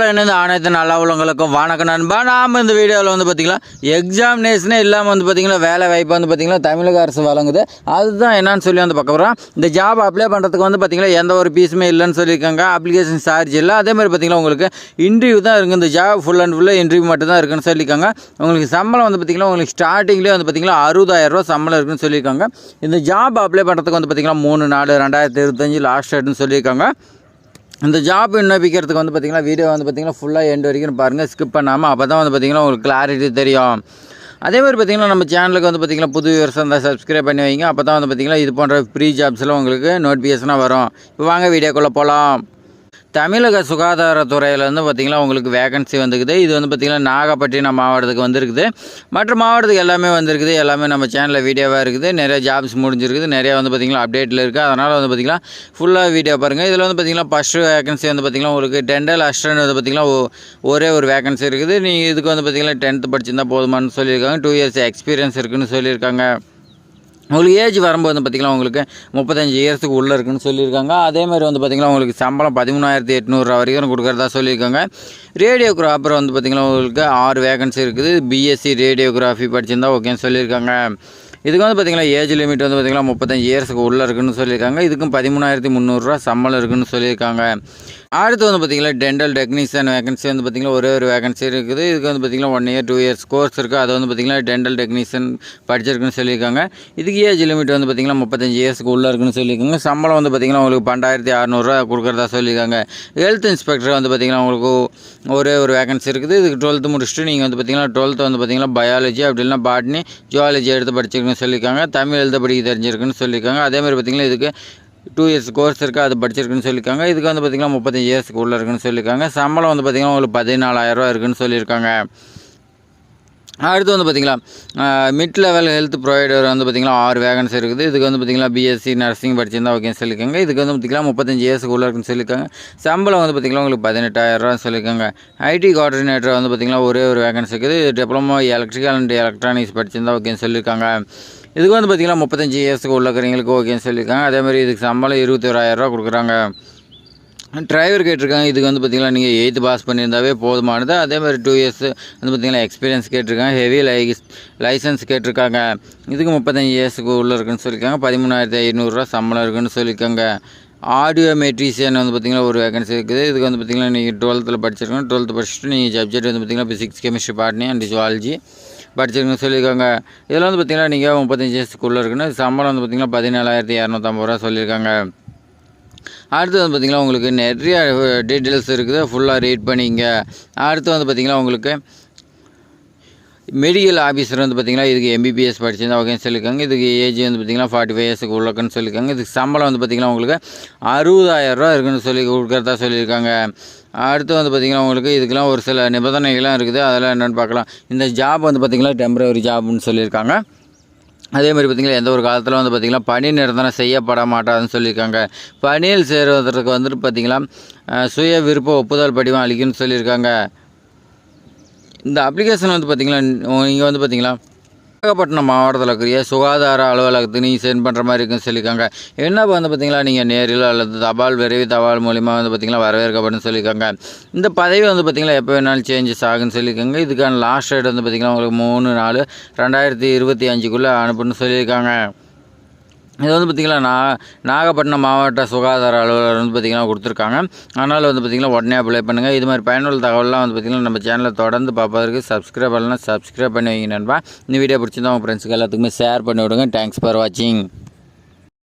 என்னது அனைத்து நல்ல உள்ளவங்களுக்கும் வணக்கம் நண்பா. நாம் இந்த வீடியோவில் வந்து பார்த்திங்கன்னா எக்ஸாமினேஷனே இல்லாமல் வந்து பார்த்திங்கன்னா வேலை வாய்ப்பு வந்து பார்த்திங்கன்னா தமிழக அரசு வழங்குது. அதுதான் என்னன்னு சொல்லி வந்து பார்க்க போகிறோம். இந்த ஜாப் அப்ளை பண்ணுறதுக்கு வந்து பார்த்திங்கன்னா எந்த ஒரு ஃபீஸுமே இல்லைன்னு சொல்லியிருக்காங்க. அப்ளிகேஷன் சார்ஜ் இல்லை. அதேமாதிரி பார்த்திங்கன்னா உங்களுக்கு இன்டர்வியூ தான் இருக்குது. இந்த ஜாப் ஃபுல் அண்ட் ஃபுல்லாக இன்டர்வியூ மட்டும் தான் இருக்குன்னு சொல்லியிருக்காங்க. உங்களுக்கு சம்பளம் வந்து பார்த்திங்கன்னா உங்களுக்கு ஸ்டார்டிங்லேயே வந்து பார்த்திங்கன்னா 60,000 சம்பளம் இருக்குன்னு சொல்லியிருக்காங்க. இந்த ஜாப் அப்ளை பண்ணுறதுக்கு வந்து பார்த்திங்கன்னா 3/4/2025 லாஸ்ட் டேட்னு சொல்லியிருக்காங்க. இந்த ஜாப் விண்ணப்பிக்கிறதுக்கு வந்து பார்த்திங்கன்னா வீடியோ வந்து பார்த்திங்கன்னா ஃபுல்லாக எண்ட் வரைக்கும் பாருங்கள், ஸ்கிப் பண்ணாமல். அப்போ தான் வந்து பார்த்திங்கன்னா உங்களுக்கு கிளாரிட்டி தெரியும். அதே மாதிரி பார்த்திங்கன்னா நம்ம சேனலுக்கு வந்து பார்த்திங்கன்னா புது வியூவர்ஸ் இருந்தால் சப்ஸ்கிரைப் பண்ணி வைங்க. அப்போ தான் வந்து பார்த்திங்கன்னா இது போன்ற ஃப்ரீ ஜாப்ஸ்லாம் உங்களுக்கு நோட்டிஃபிகேஷனாக வரும். இப்போ வாங்க வீடியோக்குள்ளே போகலாம். தமிழக சுகாதாரத்துறையிலேருந்து பார்த்திங்கன்னா உங்களுக்கு வேகன்சி வந்துருக்குது. இது வந்து பார்த்திங்கன்னா நாகப்பட்டினம் மாவட்டத்துக்கு வந்துருக்குது. மற்ற மாவட்டத்துக்கு எல்லாமே வந்துருக்குது. எல்லாமே நம்ம சேனலில் வீடியோவாக இருக்குது. நிறைய ஜாப்ஸ் முடிஞ்சிருக்குது. நிறையா வந்து பார்த்திங்கன்னா அப்டேட்டில் இருக்குது. அதனால் வந்து பார்த்திங்கன்னா ஃபுல்லாக வீடியோ பாருங்கள். இதில் வந்து பார்த்திங்கன்னா ஃபஸ்ட்டு வேகன்சி வந்து பார்த்திங்கன்னா உங்களுக்கு டென்டல் அசிஸ்டன்ட் வந்து பார்த்திங்கன்னா ஒரே ஒரு வேகன்சி இருக்குது. நீங்கள் இதுக்கு வந்து பார்த்திங்கன்னா 10th படிச்சிருந்தால் போதுமானு சொல்லியிருக்காங்க. 2 years எக்ஸ்பீரியன்ஸ் இருக்குதுன்னு சொல்லியிருக்காங்க. உங்களுக்கு ஏஜ் வரும்போது வந்து பார்த்திங்கன்னா உங்களுக்கு 35 இயர்ஸுக்கு உள்ளே இருக்குன்னு சொல்லியிருக்காங்க. அதேமாதிரி வந்து பார்த்திங்கன்னா உங்களுக்கு சம்பளம் 13,800 வரைக்கும் கொடுக்குறதா சொல்லியிருக்காங்க. ரேடியோகிராஃபர் வந்து பார்த்திங்கன்னா உங்களுக்கு 6 வேகன்சி இருக்குது. பிஎஸ்சி ரேடியோகிராஃபி படிச்சிருந்தா ஓகேன்னு சொல்லியிருக்காங்க. இதுக்கு வந்து பார்த்திங்கன்னா ஏஜ் லிமிட் வந்து பார்த்திங்கன்னா 35 இயர்ஸுக்கு உள்ளே இருக்குன்னு சொல்லியிருக்காங்க. இதுக்கும் 13,300 சம்பளம் இருக்குதுன்னு சொல்லியிருக்காங்க. அடுத்து வந்து பார்த்திங்கன்னா டென்டல் டெக்னீஷியன் வேகன்சி வந்து பார்த்திங்கன்னா ஒரே ஒரு வேகன்சி இருக்குது. இதுக்கு வந்து பார்த்திங்கன்னா 1 year 2 years கோர்ஸ் இருக்குது. அது வந்து பார்த்திங்கன்னா டென்டல் டெக்னீஷியன் படிச்சிருக்குன்னு சொல்லியிருக்காங்க. இதுக்கு ஏஜ் லிமிட் வந்து பார்த்திங்கன்னா 35 இயர்ஸுக்கு உள்ளே இருக்குன்னு சொல்லியிருக்காங்க. சம்பளம் வந்து பார்த்திங்கன்னா உங்களுக்கு 12,600 கொடுக்குறதா சொல்லியிருக்காங்க. ஹெல்த் இன்ஸ்பெக்டர் வந்து பார்த்திங்கன்னா உங்களுக்கு ஒரே ஒரு வேகன்சி இருக்குது. இதுக்கு 12th முடிச்சுட்டு நீங்கள் வந்து பார்த்திங்கன்னா 12th வந்து பார்த்திங்கன்னா பயாலஜி அப்படி இல்லைனா பாட்னி ஜுவாலஜி எடுத்து படிச்சிருக்குன்னு சொல்லியிருக்காங்க. தமிழ் எழுத படிக்க தெரிஞ்சிருக்குன்னு சொல்லியிருக்காங்க. அதேமாதிரி பார்த்திங்கன்னா இதுக்கு 2 years கோர்ஸ் இருக்குது. அது படிச்சிருக்குன்னு சொல்லியிருக்காங்க. இதுக்கு வந்து பார்த்திங்கன்னா 35 இயர்ஸுக்கு உள்ளே இருக்குன்னு சொல்லியிருக்காங்க. சம்பளம் வந்து பார்த்திங்கன்னா உங்களுக்கு 14,000 இருக்குன்னு சொல்லியிருக்காங்க. அடுத்து வந்து பார்த்திங்கன்னா மிட் லெவல் ஹெல்த் ப்ரொவைடர் வந்து பார்த்திங்கன்னா 6 வேகன்சி இருக்குது. இதுக்கு வந்து பார்த்திங்கன்னா பிஎஸ்சி நர்சிங் படிச்சிருந்தா ஓகேன்னு சொல்லியிருக்காங்க. இதுக்கு வந்து பார்த்திங்கன்னா 35 இயர்ஸுக்கு உள்ளே இருக்குன்னு சொல்லியிருக்காங்க. சம்பளம் வந்து பார்த்திங்கன்னா உங்களுக்கு 18,000 சொல்லியிருக்காங்க. ஐடி கோஆர்டினேட்டர் வந்து பார்த்திங்கன்னா ஒரே ஒரு வேகன்சி இருக்குது. டிப்ளமோ எலக்ட்ரிக்கல் அண்ட் எலக்ட்ரானிக்ஸ் படிச்சிருந்தா ஓகேன்னு சொல்லியிருக்காங்க. இதுக்கு வந்து பார்த்திங்கன்னா 35 இயர்ஸுக்கு உள்ளக்கிறவங்களுக்கு ஓகேன்னு சொல்லியிருக்காங்க. அதேமாதிரி இதுக்கு சம்பளம் 21,000 கொடுக்குறாங்க. டிரைவர் கேட்டிருக்காங்க. இதுக்கு வந்து பார்த்திங்கன்னா நீங்கள் 8th பாஸ் பண்ணியிருந்தாவே போதுமானது. அதேமாதிரி 2 years வந்து பார்த்திங்கன்னா எக்ஸ்பீரியன்ஸ் கேட்டிருக்காங்க. ஹெவி லைசன்ஸ் கேட்டிருக்காங்க. இதுக்கு 35 இயர்ஸுக்கு உள்ளே இருக்குன்னு சொல்லியிருக்காங்க. 13,500 சம்பளம் இருக்குன்னு சொல்லியிருக்காங்க. ஆடியோ மெட்ரிஷியன் வந்து பார்த்திங்கன்னா ஒரு வேகன்சி இருக்குது. இதுக்கு வந்து பார்த்திங்கன்னா நீங்கள் 12th படிச்சிருக்கணும். 12th படிச்சுட்டு நீங்கள் சப்ஜெக்ட் வந்து பார்த்திங்கன்னா physics chemistry botany and zoology படிச்சிருக்குன்னு சொல்லியிருக்காங்க. இதில் வந்து பார்த்திங்கன்னா நீங்கள் 35 இயர்ஸுக்குள்ளே இருக்குன்னு சம்பளம் வந்து பார்த்திங்கன்னா 14,250 சொல்லியிருக்காங்க. அடுத்து வந்து பார்த்திங்கன்னா உங்களுக்கு நிறைய டீட்டெயில்ஸ் இருக்குது. ஃபுல்லாக ரீட் பண்ணிங்க. அடுத்து வந்து பார்த்திங்கன்னா உங்களுக்கு மெடிக்கல் ஆஃபீஸர் வந்து பார்த்திங்கன்னா இதுக்கு எம்பிபிஎஸ் படிச்சிருந்தா ஓகேன்னு சொல்லியிருக்காங்க. இதுக்கு ஏஜ் வந்து பார்த்திங்கன்னா 45 இயர்ஸுக்கு உள்ளக்குன்னு சொல்லியிருக்காங்க. இதுக்கு சம்பளம் வந்து பார்த்திங்கன்னா உங்களுக்கு 60,000 இருக்குன்னு சொல்லி கொடுக்குறதா சொல்லியிருக்காங்க. அடுத்து வந்து பார்த்திங்கன்னா உங்களுக்கு இதுக்கெல்லாம் ஒரு சில நிபந்தனைகள்லாம் இருக்குது. அதெல்லாம் என்னென்னு பார்க்கலாம். இந்த ஜாப் வந்து பார்த்திங்கன்னா டெம்பரரி ஜாப்னு சொல்லியிருக்காங்க. அதேமாதிரி பார்த்திங்கன்னா எந்த ஒரு காலத்தில் வந்து பார்த்திங்கன்னா பணி நிரந்தரம் செய்யப்பட மாட்டாதுன்னு சொல்லியிருக்காங்க. பணியில் சேருவதற்கு வந்துட்டு பார்த்திங்கன்னா சுய விருப்ப ஒப்புதல் படிவம் அளிக்குன்னு சொல்லியிருக்காங்க. இந்த அப்ளிகேஷன் வந்து பார்த்திங்கன்னா நீங்கள் வந்து பார்த்திங்கன்னா நாகப்பட்டினம் மாவட்டத்தில் இருக்கிற சுகாதார அலுவலகத்துக்கு நீங்கள் சென்ட் பண்ணுற மாதிரி இருக்குன்னு சொல்லியிருக்காங்க. என்ன வந்து பார்த்திங்கன்னா நீங்கள் நேரில் அல்லது தபால் விரைவு தபால் மூலிமா வந்து பார்த்திங்கன்னா வரவேற்கப்படுன்னு சொல்லியிருக்காங்க. இந்த பதவி வந்து பார்த்திங்கன்னா எப்போ வேணாலும் சேஞ்சஸ் ஆகுன்னு சொல்லியிருக்காங்க. இதுக்கான லாஸ்ட் டேட் வந்து பார்த்திங்கன்னா உங்களுக்கு 3/4/2025 அனுப்புன்னு சொல்லியிருக்காங்க. இது வந்து பார்த்திங்கன்னா நாகப்பட்டினம் மாவட்ட சுகாதார அலுவலர் வந்து பார்த்திங்கன்னா கொடுத்துருக்காங்க. அதனால் வந்து பார்த்திங்கன்னா உடனே அப்ளை பண்ணுங்கள். இது மாதிரி பயனுள்ள தகவலாம் வந்து பார்த்திங்கன்னா நம்ம சேனலில் தொடர்ந்து பார்ப்பதற்கு சப்ஸ்கிரைப் பண்ணலாம். சப்ஸ்கிரைப் பண்ணி வைங்க நண்பா. இந்த வீடியோ பிடிச்சிருந்தா உங்கள் ஃப்ரெண்ட்ஸுக்கு எல்லாத்துக்குமே ஷேர் பண்ணி விடுங்க. தேங்க்ஸ் ஃபார் வாட்சிங்.